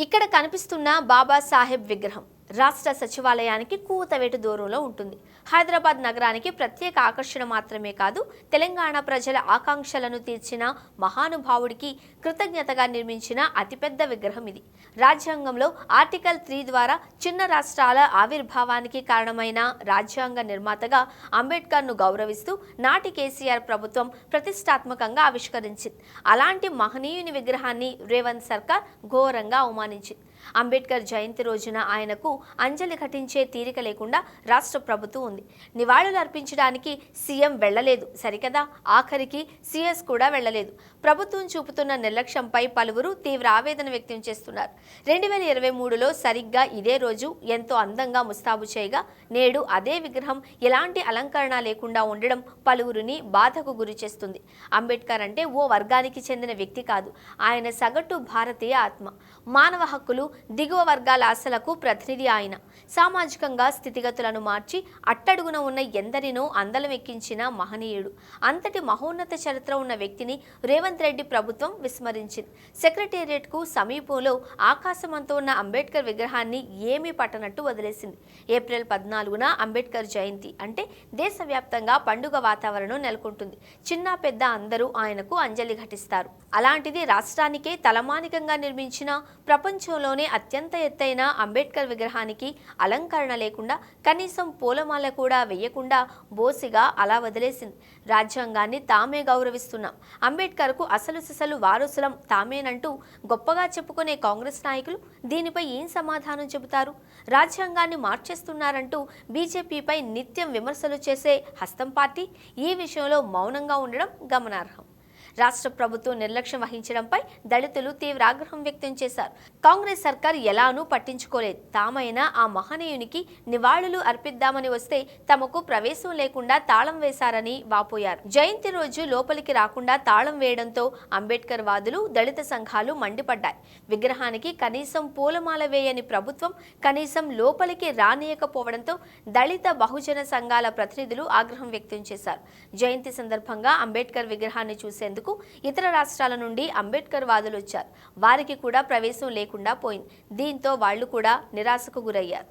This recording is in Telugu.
ఇక్కడ కనిపిస్తున్న బాబాసాహెబ్ విగ్రహం రాష్ట్ర సచివాలయానికి కూతవేటు దూరంలో ఉంటుంది. హైదరాబాద్ నగరానికి ప్రత్యేక ఆకర్షణ మాత్రమే కాదు, తెలంగాణ ప్రజల ఆకాంక్షలను తీర్చిన మహానుభావుడికి కృతజ్ఞతగా నిర్మించిన అతిపెద్ద విగ్రహం ఇది. రాజ్యాంగంలో ఆర్టికల్ 3 ద్వారా చిన్న రాష్ట్రాల ఆవిర్భావానికి కారణమైన రాజ్యాంగ నిర్మాతగా అంబేద్కర్ను గౌరవిస్తూ నాటి కేసీఆర్ ప్రభుత్వం ప్రతిష్టాత్మకంగా ఆవిష్కరించింది. అలాంటి మహనీయుని విగ్రహాన్ని రేవంత్ సర్కార్ ఘోరంగా అవమానించింది. అంబేద్కర్ జయంతి రోజున ఆయనకు అంజలి ఘటించే తీరిక లేకుండా రాష్ట్ర ప్రభుత్వం ఉంది. నివాళులు అర్పించడానికి సీఎం వెళ్లలేదు సరికదా, ఆఖరికి సీఎస్ కూడా వెళ్లలేదు. ప్రభుత్వం చూపుతున్న నిర్లక్ష్యంపై పలువురు తీవ్ర ఆవేదన వ్యక్తం చేస్తున్నారు. 2023లో సరిగ్గా ఇదే రోజు ఎంతో అందంగా ముస్తాబు చేయగా నేడు అదే విగ్రహం ఎలాంటి అలంకరణ లేకుండా ఉండడం పలువురిని బాధకు గురి చేస్తుంది. అంబేద్కర్ అంటే ఓ వర్గానికి చెందిన వ్యక్తి కాదు, ఆయన సగటు భారతీయ ఆత్మ. మానవ హక్కులు, దిగువ వర్గాల ఆశలకు ప్రతినిధి ఆయన. సామాజికంగా స్థితిగతులను మార్చి అట్టడుగున ఉన్న ఎందరినో అందలం ఎక్కించిన మహనీయుడు. అంతటి మహోన్నత చరిత్ర ఉన్న వ్యక్తిని రేవంత్ రెడ్డి ప్రభుత్వం విస్మరించింది. సెక్రటేరియట్కు సమీపంలో ఆకాశమంతో ఉన్న అంబేద్కర్ విగ్రహాన్ని ఏమీ పట్టనట్టు వదిలేసింది. ఏప్రిల్ 14న అంబేద్కర్ జయంతి అంటే దేశవ్యాప్తంగా పండుగ వాతావరణం నెలకొంటుంది. చిన్న పెద్ద అందరూ ఆయనకు అంజలి ఘటిస్తారు. అలాంటిది రాష్ట్రానికే తలమానికంగా నిర్మించిన ప్రపంచంలోనే అత్యంత ఎత్తైన అంబేద్కర్ విగ్రహానికి అలంకరణ లేకుండా, కనీసం పూలమాల కూడా వేయకుండా బోసిగా అలా వదిలేసింది. రాజ్యాంగాన్ని తామే గౌరవిస్తున్నాం, అంబేద్కర్కు అసలు సిసలు వారసులం తామేనంటూ గొప్పగా చెప్పుకునే కాంగ్రెస్ నాయకులు దీనిపై ఏం సమాధానం చెబుతారు? రాజ్యాంగాన్ని మార్చేస్తున్నారంటూ బీజేపీపై నిత్యం విమర్శలు చేసే హస్తం పార్టీ ఈ విషయంలో మౌనంగా ఉండడం గమనార్హం. రాష్ట్ర ప్రభుత్వం నిర్లక్ష్యం వహించడంపై దళితులు తీవ్ర ఆగ్రహం వ్యక్తం చేశారు. కాంగ్రెస్ సర్కార్ ఎలానూ పట్టించుకోలేదు. తామైనా ఆ మహనీయునికి నివాళులు అర్పిద్దామని వస్తే తమకు ప్రవేశం లేకుండా తాళం వేశారని వాపోయారు. జయంతి రోజు లోపలికి రాకుండా తాళం వేయడంతో అంబేద్కర్ వాదులు, దళిత సంఘాలు మండిపడ్డాయి. విగ్రహానికి కనీసం పూలమాల వేయని ప్రభుత్వం కనీసం లోపలికి రానియకపోవడంతో దళిత బహుజన సంఘాల ప్రతినిధులు ఆగ్రహం వ్యక్తం చేశారు. జయంతి సందర్భంగా అంబేద్కర్ విగ్రహాన్ని చూసేందుకు ఇతర రాష్ట్రాల నుండి అంబేద్కర్ వాదులు వచ్చారు. వారికి కూడా ప్రవేశం లేకుండా పోయింది. దీంతో వాళ్లు కూడా నిరాశకు గురయ్యారు.